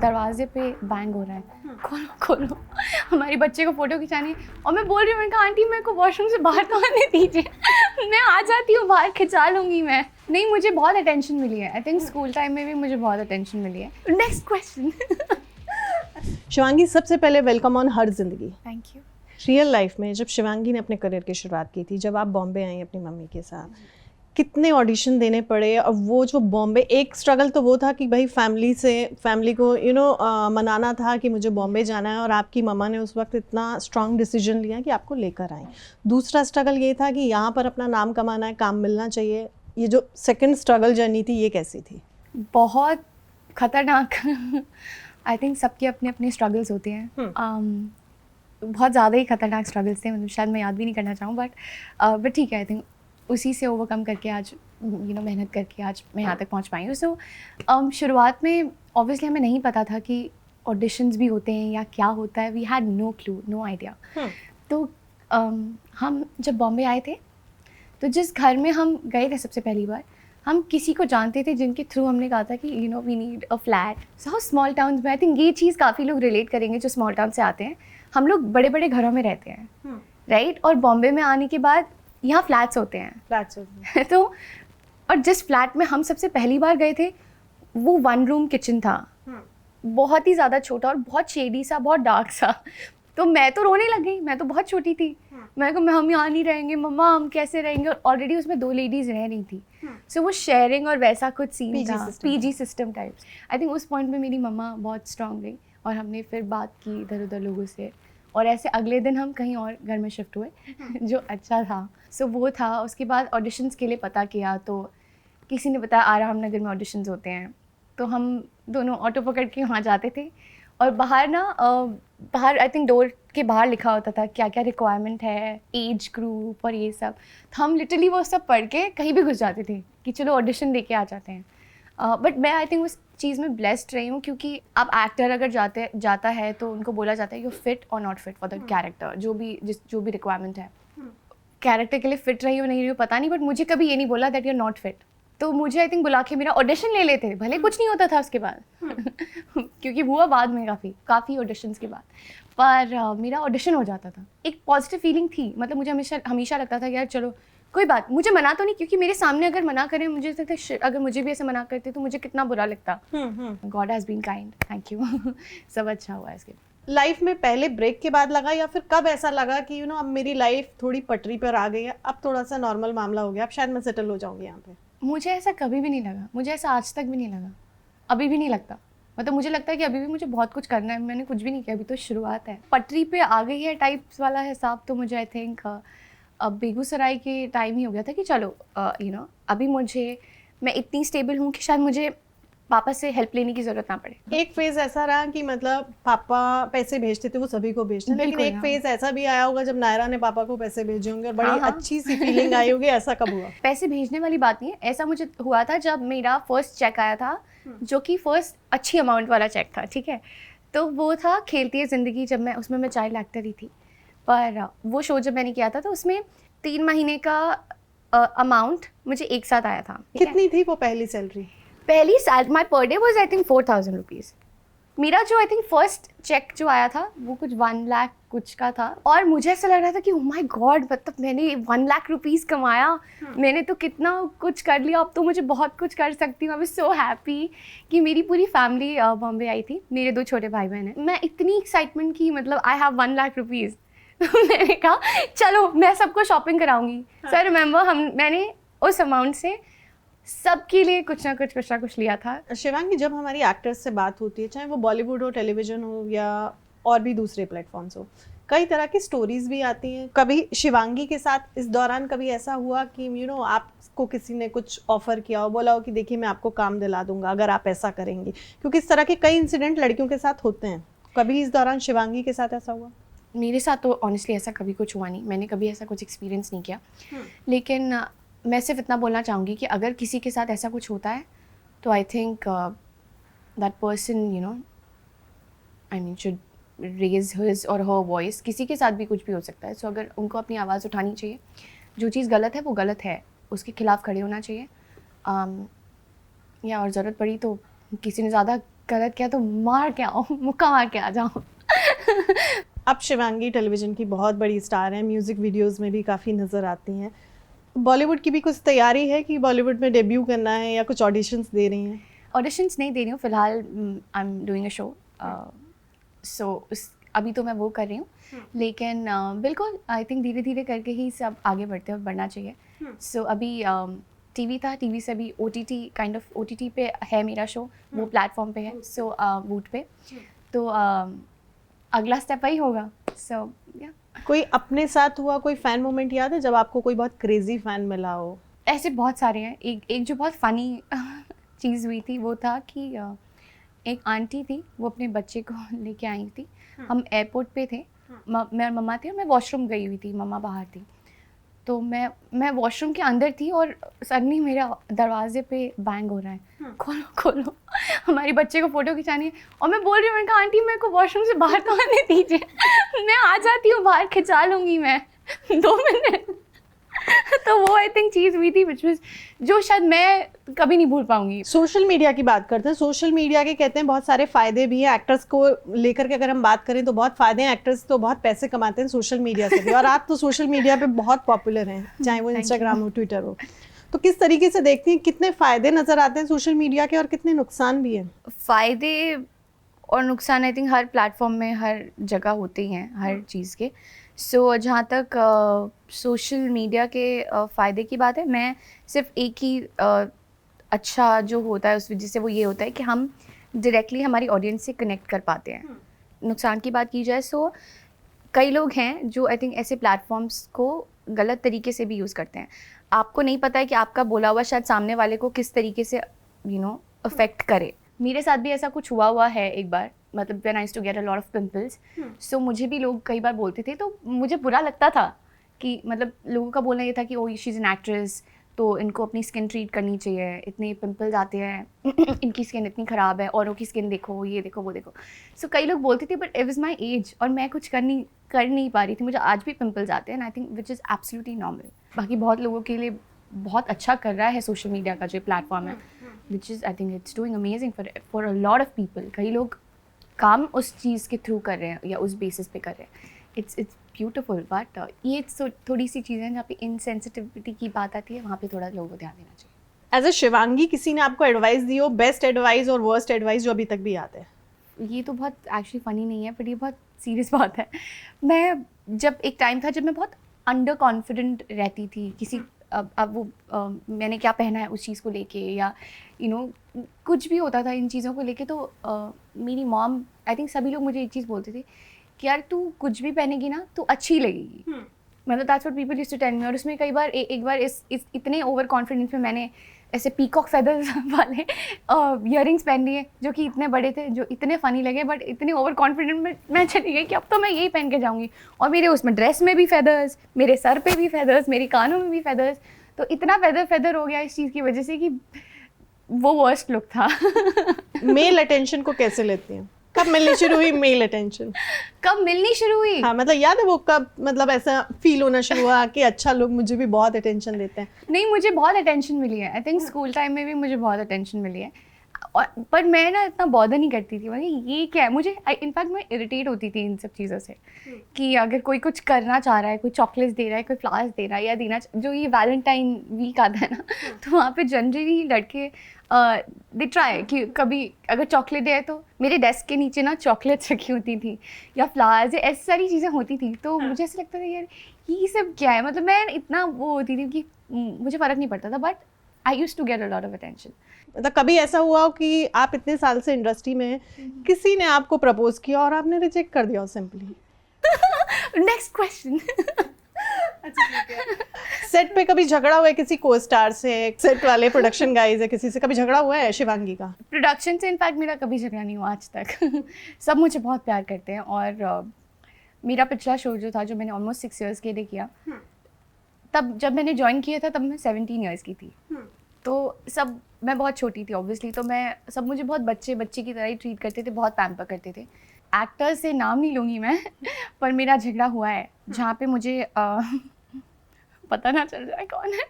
दरवाजे पे बैंग हो रहा है, खोलो खोलो, हमारे बच्चे को फ़ोटो खिंचानी है और मैं बोल रही हूँ, मैंने कहा आंटी मेरे को वॉशरूम से बाहर तो आने दीजिए, मैं आ जाती हूँ बाहर, खिंचा लूँगी मैं। नहीं, मुझे बहुत अटेंशन मिली है, आई थिंक स्कूल टाइम में भी मुझे बहुत अटेंशन मिली है। Next question. शिवांगी, सबसे पहले वेलकम ऑन हर जिंदगी। Thank you. रियल लाइफ में जब शिवांगी ने अपने करियर की शुरुआत की थी, जब आप बॉम्बे आई अपनी मम्मी के साथ, कितने ऑडिशन देने पड़े? और वो जो बॉम्बे, एक स्ट्रगल तो वो था कि भाई फैमिली को मनाना था कि मुझे बॉम्बे जाना है, और आपकी मम्मा ने उस वक्त इतना स्ट्रांग डिसीजन लिया कि आपको लेकर आई। दूसरा स्ट्रगल ये था कि यहाँ पर अपना नाम कमाना है, काम मिलना चाहिए। ये जो सेकंड स्ट्रगल जर्नी थी, ये कैसी थी? बहुत खतरनाक। आई थिंक सबके अपने अपने स्ट्रगल्स होते हैं। बहुत ज़्यादा ही खतरनाक स्ट्रगल्स थे, मतलब शायद मैं याद भी नहीं करना चाहूँ, बट ठीक है। आई थिंक उसी से ओवरकम करके आज मेहनत करके आज मैं यहाँ तक पहुँच पाई हूँ। सो शुरुआत में ऑब्वियसली हमें नहीं पता था कि ऑडिशंस भी होते हैं या क्या होता है। We had no clue, no idea. तो हम जब बॉम्बे आए थे, तो जिस घर में हम गए थे सबसे पहली बार, हम किसी को जानते थे जिनके थ्रू हमने कहा था कि we need a flat. So small towns में आई थिंक ये चीज़ काफ़ी लोग रिलेट करेंगे जो स्मॉल टाउन से आते हैं। हम लोग बड़े बड़े घरों में रहते हैं, राइट? और बॉम्बे में आने के बाद यहाँ फ्लैट्स होते हैं। तो और जिस फ्लैट में हम सबसे पहली बार गए थे, वो 1 रूम किचन था, बहुत ही ज़्यादा छोटा और बहुत शेडी सा, बहुत डार्क सा। तो मैं तो रोने लग गई, मैं तो बहुत छोटी थी। मैं कहा हम यहाँ नहीं रहेंगे मम्मा, हम कैसे रहेंगे? और ऑलरेडी उसमें 2 लेडीज़ रह रही थी। सो वो शेयरिंग और वैसा कुछ सीन था, PG system type. I think उस पॉइंट में मेरी मम्मा बहुत स्ट्रांग रही और हमने फिर बात की इधर उधर लोगों से, और ऐसे अगले दिन हम कहीं और घर में शिफ्ट हुए जो अच्छा था। सो वो था। उसके बाद ऑडिशंस के लिए पता किया, तो किसी ने बताया आराम नगर में ऑडिशंस होते हैं। तो हम दोनों ऑटो पकड़ के वहाँ जाते थे, और बाहर बाहर आई थिंक डोर के बाहर लिखा होता था क्या क्या रिक्वायरमेंट है, एज ग्रुप और ये सब। तो हम लिटरली वो सब पढ़ के कहीं भी घुस जाते थे कि चलो ऑडिशन दे के आ जाते हैं। बट मैं आई थिंक उस चीज़ में ब्लेस्ड रही हूँ, क्योंकि अब एक्टर अगर जाता है तो उनको बोला जाता है यू फिट और not fit for the character, जो भी रिक्वायरमेंट है। कैरेक्टर के लिए फिट रही हो नहीं रही हो पता नहीं, बट मुझे कभी ये नहीं बोला that you are not fit. तो मुझे आई थिंक बुला के मेरा ऑडिशन ले लेते, भले कुछ नहीं होता था उसके बाद क्योंकि हुआ बाद में काफ़ी ऑडिशंस के बाद, पर मेरा ऑडिशन हो जाता था। एक पॉजिटिव फीलिंग थी, मतलब मुझे हमेशा लगता था कि यार चलो कोई बात, मुझे मना तो नहीं, क्योंकि मेरे सामने अगर मना करें, मुझे लगता है अगर मुझे भी ऐसे मना करते तो मुझे कितना बुरा लगता। God has been kind, thank you. सब अच्छा हुआ इसके। लाइफ में पहले ब्रेक के बाद लगा, या फिर कब ऐसा लगा कि अब मेरी लाइफ थोड़ी पटरी पर आ गई है, अब थोड़ा सा नॉर्मल मामला हो गया, अब शायद मैं सेटल हो जाऊंगी यहाँ पे? मुझे ऐसा कभी भी नहीं लगा, मुझे ऐसा आज तक भी नहीं लगा, अभी भी नहीं लगता। मतलब मुझे लगता है कि अभी भी मुझे बहुत कुछ करना है, मैंने कुछ भी नहीं किया, अभी तो शुरुआत है। पटरी पे आ गई है टाइप्स वाला हिसाब तो मुझे आई थिंक अब बेगूसराय के टाइम ही हो गया था कि चलो अभी मैं इतनी स्टेबल हूँ कि शायद मुझे पापा से हेल्प लेने की ज़रूरत ना पड़े। एक फेज ऐसा रहा कि मतलब पापा पैसे भेजते थे, वो सभी को भेजते, लेकिन एक फेज ऐसा भी आया होगा जब नायरा ने पापा को पैसे भेजे होंगे और बड़ी अच्छी सी फीलिंग आई होगी, ऐसा कब हुआ? पैसे भेजने वाली बात नहीं है, ऐसा मुझे हुआ था जब मेरा फर्स्ट चेक आया था, जो कि फर्स्ट अच्छी अमाउंट वाला चेक था, ठीक है। तो वो था खेलती है ज़िंदगी, जब उसमें मैं चाइल्ड एक्टर ही थी। पर वो शो जब मैंने किया था तो उसमें 3 महीने का अमाउंट मुझे एक साथ आया था। कितनी थी वो पहली सैलरी? पहली साल my per day was I think 4,000 rupees. मेरा जो आई थिंक फर्स्ट चेक जो आया था वो कुछ 1 लाख कुछ का था, और मुझे ऐसा लग रहा था कि ओह माय गॉड, मतलब मैंने 1 लाख रुपीज़ कमाया, मैंने तो कितना कुछ कर लिया, अब तो मुझे बहुत कुछ कर सकती हूँ। आई वाज सो हैप्पी कि मेरी पूरी फैमिली बॉम्बे आई थी, मेरे 2 छोटे भाई बहन हैं। मैं इतनी एक्साइटमेंट की, मतलब आई हैव 1 लाख रुपीज़। मैंने कहा चलो मैं सबको शॉपिंग कराऊंगी। सर रिमेंबर मैंने उस अमाउंट से सबके लिए कुछ ना कुछ लिया था। शिवांगी, जब हमारी एक्टर्स से बात होती है, चाहे वो बॉलीवुड हो, टेलीविजन हो, या और भी दूसरे प्लेटफॉर्म्स हो, कई तरह की स्टोरीज भी आती हैं। कभी शिवांगी के साथ इस दौरान कभी ऐसा हुआ कि आपको किसी ने कुछ ऑफर किया हो, बोला हो कि देखिए मैं आपको काम दिला दूंगा अगर आप ऐसा करेंगी? क्योंकि इस तरह के कई इंसिडेंट लड़कियों के साथ होते हैं। कभी इस दौरान शिवांगी के साथ ऐसा हुआ? मेरे साथ तो ऑनेस्टली ऐसा कभी कुछ हुआ नहीं, मैंने कभी ऐसा कुछ एक्सपीरियंस नहीं किया। लेकिन मैं सिर्फ इतना बोलना चाहूँगी कि अगर किसी के साथ ऐसा कुछ होता है तो I think that person I mean should raise his और हर वॉइस। किसी के साथ भी कुछ भी हो सकता है, सो अगर उनको अपनी आवाज़ उठानी चाहिए। जो चीज़ गलत है वो गलत है, उसके खिलाफ़ खड़े होना चाहिए। या और ज़रूरत पड़ी तो किसी ने ज़्यादा गलत किया तो मार के आओ, मुक्का मार के आ जाओ। अब शिवांगी टेलीविज़न की बहुत बड़ी स्टार हैं, म्यूज़िक वीडियोस में भी काफ़ी नज़र आती हैं। बॉलीवुड की भी कुछ तैयारी है कि बॉलीवुड में डेब्यू करना है या कुछ ऑडिशंस दे रही हैं? ऑडिशंस नहीं दे रही हूँ फ़िलहाल, I am doing a show, so उस अभी तो मैं वो कर रही हूँ, लेकिन बिल्कुल आई थिंक धीरे धीरे करके ही सब आगे बढ़ते और बढ़ना चाहिए। सो अभी टीवी था, टीवी से अभी OTT काइंड ऑफ OTT पे है मेरा शो, वो प्लेटफॉर्म पे है, सो वूट पे, तो अगला स्टेप वही होगा। सो या कोई अपने साथ हुआ कोई फ़ैन मोमेंट याद है जब आपको कोई बहुत क्रेज़ी फ़ैन मिला हो? ऐसे बहुत सारे हैं। एक जो बहुत फ़नी चीज़ हुई थी वो था कि एक आंटी थी, वो अपने बच्चे को लेके आई थी। हम एयरपोर्ट पे थे, मैं और मम्मा थे, और मैं वॉशरूम गई हुई थी, मम्मा बाहर थी। तो मैं वॉशरूम के अंदर थी और सडनली मेरा दरवाजे पे बैंग हो रहा है, खोलो खोलो, हमारे बच्चे को फ़ोटो खिंचानी है। और मैं बोल रही हूँ, मैंने कहा आंटी मेरे को वॉशरूम से बाहर तो आने दीजिए, मैं आ जाती हूँ बाहर, खिंचा लूँगी मैं 2 मिनट। तो वो आई थिंक चीज़ हुई थी विच वाज, जो शायद मैं कभी नहीं भूल पाऊंगी। सोशल मीडिया की बात करते हैं। सोशल मीडिया के कहते हैं बहुत सारे फ़ायदे भी हैं। एक्टर्स को लेकर के अगर हम बात करें तो बहुत फ़ायदे हैं। एक्टर्स तो बहुत पैसे कमाते हैं सोशल मीडिया से भी, और आप तो सोशल मीडिया पे बहुत पॉपुलर हैं, चाहे वो इंस्टाग्राम हो, ट्विटर हो। तो किस तरीके से देखती हैं, कितने फ़ायदे नज़र आते हैं सोशल मीडिया के और कितने नुकसान भी हैं? फ़ायदे और नुकसान आई थिंक हर प्लेटफॉर्म में हर जगह होते ही हैं, हर चीज़ के। सो जहाँ तक सोशल मीडिया के फ़ायदे की बात है, मैं सिर्फ एक ही अच्छा जो होता है उस वजह से वो ये होता है कि हम डायरेक्टली हमारी ऑडियंस से कनेक्ट कर पाते हैं। नुकसान की बात की जाए, सो कई लोग हैं जो आई थिंक ऐसे प्लेटफॉर्म्स को गलत तरीके से भी यूज़ करते हैं। आपको नहीं पता है कि आपका बोला हुआ शायद सामने वाले को किस तरीके से अफेक्ट करे। मेरे साथ भी ऐसा कुछ हुआ है एक बार, मतलब when I used to get a lot of pimples, so मुझे भी लोग कई बार बोलते थे, तो मुझे बुरा लगता था कि मतलब लोगों का बोलना ये था कि oh she is an actress, तो इनको अपनी स्किन ट्रीट करनी चाहिए, इतने पिंपल्स आते हैं इनकी स्किन इतनी ख़राब है, औरों की स्किन देखो, ये देखो, वो देखो। सो कई लोग बोलते थे, but it was my age और मैं कुछ कर नहीं पा रही थी। मुझे आज भी पिंपल्स आते हैं, and I think which is absolutely normal. बाकी बहुत लोगों के लिए बहुत अच्छा कर रहा है सोशल मीडिया का जो प्लेटफॉर्म है, which is I think it's doing amazing for a lot of people. कई लोग काम उस चीज़ के थ्रू कर रहे हैं या उस बेसिस पे कर रहे हैं। इट्स ब्यूटिफुल, बट ये थोड़ी सी चीज़ें हैं जहाँ पे इनसेंसिटिविटी की बात आती है, वहाँ पे थोड़ा लोगों को ध्यान देना चाहिए। एज ए शिवांगी, किसी ने आपको एडवाइस दी हो, बेस्ट एडवाइस और वर्स्ट एडवाइस जो अभी तक भी याद है? ये तो बहुत एक्चुअली फ़नी नहीं है, बट ये बहुत सीरियस बात है। मैं जब एक टाइम था जब मैं बहुत अंडर कॉन्फिडेंट रहती थी किसी अब वो मैंने क्या पहना है उस चीज़ को लेके, या कुछ भी होता था इन चीज़ों को लेके, तो मेरी मॉम, आई थिंक सभी लोग मुझे एक चीज़ बोलते थे कि यार तू कुछ भी पहनेगी ना तो अच्छी लगेगी। मतलब that's what people used to tell me. और उसमें कई बार एक बार इस इतने ओवर कॉन्फिडेंस में मैंने ऐसे पीकॉक फेदर्स वाले ईयरिंग्स पहन लिए जो कि इतने बड़े थे, जो इतने फ़नी लगे, बट इतने ओवर कॉन्फिडेंट में मैं चली गई कि अब तो मैं यही पहन के जाऊँगी। और मेरे उसमें ड्रेस में भी फेदर्स, मेरे सर पे भी फेदर्स, मेरी कानों में भी फेदर्स, तो इतना फेदर हो गया इस चीज़ की वजह से कि वो वर्स्ट लुक था। मेल अटेंशन को कैसे लेती हैं? कब मिलनी शुरू हुई मेल अटेंशन? कब मिलनी शुरू हुई? हाँ, मतलब याद है वो कब, मतलब ऐसा फील होना शुरू हुआ कि अच्छा लोग मुझे भी बहुत अटेंशन देते हैं? नहीं, मुझे बहुत अटेंशन मिली है। आई थिंक स्कूल टाइम में भी मुझे बहुत अटेंशन मिली है, और पर मैं ना इतना बॉदर नहीं करती थी। मतलब ये क्या है, मुझे इनफैक्ट मैं इरिटेट होती थी इन सब चीज़ों से कि अगर कोई कुछ करना चाह रहा है, कोई चॉकलेट्स दे रहा है, कोई फ्लावर्स दे रहा है, या जो ये वैलेंटाइन वीक आता है ना, तो वहाँ पे जनरली लड़के दे ट्राई कि कभी अगर चॉकलेट दे तो मेरे डेस्क के नीचे ना चॉकलेट्स रखी होती थी या फ्लावर्स, ऐसी सारी चीज़ें होती थी। तो मुझे ऐसा लगता था यार ये सब क्या है, मतलब मैं इतना वो होती थी कि मुझे फ़र्क नहीं पड़ता था, but I used to get a lot of attention. मतलब कभी ऐसा हुआ हो कि आप इतने साल से इंडस्ट्री में हैं, किसी ने आपको प्रपोज किया और आपने रिजेक्ट कर दिया सिंपली? Next question. अच्छा ठीक है। सेट पे कभी झगड़ा हुआ है किसी को स्टार से, सेट वाले प्रोडक्शन गाइज है, किसी से कभी झगड़ा हुआ है शिवांगी का? प्रोडक्शन से इनफैक्ट मेरा कभी झगड़ा नहीं हुआ आज तक। सब मुझे बहुत प्यार करते हैं, और मेरा पिछला शो जो था, जो मैंने ऑलमोस्ट 6 इयर्स के लिए किया, तब जब मैंने ज्वाइन किया था तब मैं 17 इयर्स की थी। तो सब, मैं बहुत छोटी थी ऑब्वियसली, तो मैं सब मुझे बहुत बच्चे की तरह ही ट्रीट करते थे, बहुत पैम्पर करते थे। एक्टर से नाम नहीं लूँगी मैं, पर मेरा झगड़ा हुआ है जहाँ पे मुझे पता ना चल जाए कौन है,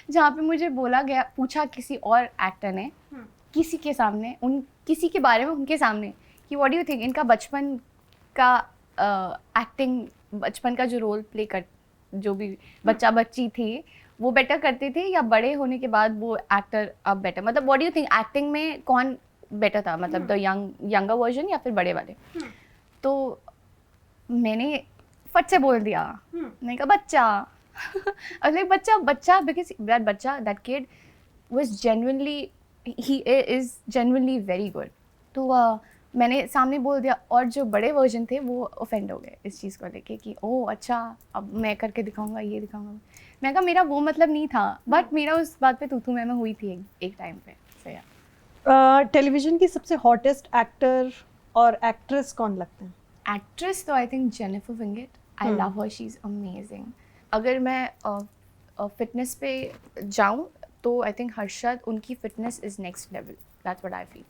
जहाँ पे मुझे बोला गया, पूछा किसी और एक्टर ने किसी के सामने, उन किसी के बारे में उनके सामने कि व्हाट डू यू थिंक इनका बचपन का एक्टिंग, बचपन का जो रोल प्ले कर, जो भी बच्चा बच्ची थे वो बेटर करते थे या बड़े होने के बाद वो एक्टर अब बेटर, मतलब what do you think acting में कौन बेटर था, मतलब द यंगर वर्जन या फिर बड़े वाले? तो मैंने फट से बोल दिया, मैंने कहा बच्चा लाइक बच्चा बिकॉज दैट बच्चा, that kid was genuinely, he is genuinely very good. तो मैंने सामने बोल दिया और जो बड़े वर्जन थे वो ऑफेंड हो गए इस चीज़ को लेके कि ओह अच्छा अब मैं करके दिखाऊंगा, ये दिखाऊंगा। मैं कहा मेरा वो मतलब नहीं था, बट मेरा उस बात पे तू मैं हुई थी एक टाइम पे। So, yeah. टेलीविजन की सबसे हॉटेस्ट एक्टर और एक्ट्रेस कौन लगते हैं? एक्ट्रेस तो I think Jennifer Winget, I love her, she is amazing. अगर मैं फिटनेस पे जाऊँ तो आई थिंक हर्षद, उनकी fitness is next level, that's what I feel.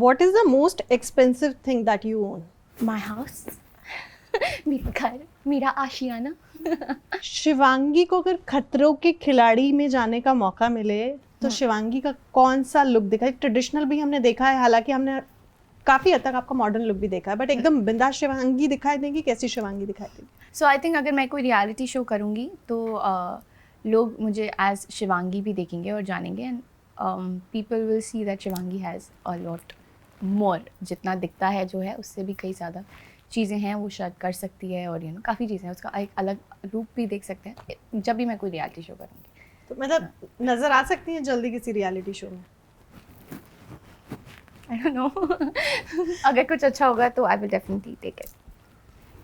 What is the most expensive thing that you own? My house मेरा घर, मेरा आशियाना। शिवांगी को अगर खतरों के खिलाड़ी में जाने का मौका मिले तो शिवांगी का कौन सा लुक दिखाए? ट्रेडिशनल भी हमने देखा है, हालांकि हमने काफी हद तक आपका मॉडर्न लुक भी देखा है, बट एकदम बिंदास शिवांगी दिखाई देगी, कैसी शिवांगी दिखाई देगी? सो आई थिंक अगर मैं कोई रियलिटी शो करूँगी तो लोग मुझे एज शिवांगी भी देखेंगे और जानेंगे, and people will see that Shivangi has a lot more, जितना दिखता है जो है उससे भी कई ज़्यादा चीज़ें हैं वो शायद कर सकती है, और काफ़ी चीज़ें हैं, उसका एक अलग रूप भी देख सकते हैं जब भी मैं कोई रियलिटी शो करूँगी। तो मतलब नजर आ सकती हैं जल्दी किसी रियलिटी शो में? आई डोंट नो अगर कुछ अच्छा होगा तो I will definitely take it.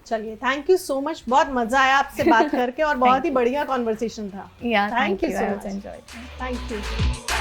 चलिए, थैंक यू सो मच, बहुत मजा आया आपसे बात करके और बहुत ही बढ़िया कॉन्वर्सेशन था। Yeah, Thank you so I much. also enjoyed. Thank you.